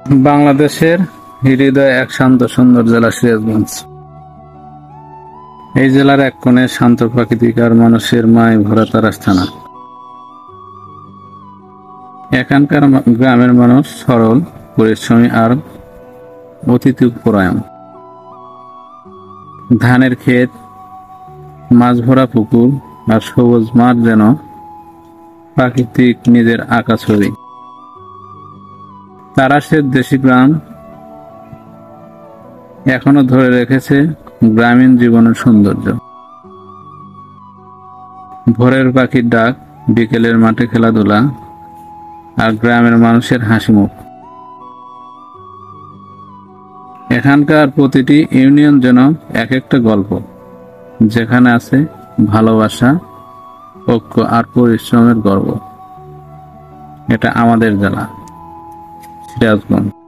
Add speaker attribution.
Speaker 1: বাংলাদেশের হৃদয় এক শান্ত সুন্দর জেলা সিরাজগঞ্জ। এই জেলার এক কোণে শান্ত প্রাকৃতিক আর মানুষের মায় ভরা তারাস থানা। এখানকার গ্রামের মানুষ সরল, পরিশ্রমী আর অতিথিপরায়ণ। ধানের ক্ষেত, মাছ ভরা পুকুর আর সবুজ মাঠ যেন প্রাকৃতিক নিজের আঁকা ছবি। তারাশের দেশি গ্রাম এখনো ধরে রেখেছে গ্রামীণ জীবনের সৌন্দর্য। ভোরের পাখির ডাক, বিকেলের মাঠে খেলাধুলা আর গ্রামের মানুষের হাসি মুখ। এখানকার প্রতিটি ইউনিয়ন যেন এক একটা গল্প, যেখানে আছে ভালোবাসা, ঐক্য আর পরিশ্রমের গর্ব। এটা আমাদের জেলা সিরাজগঞ্জ।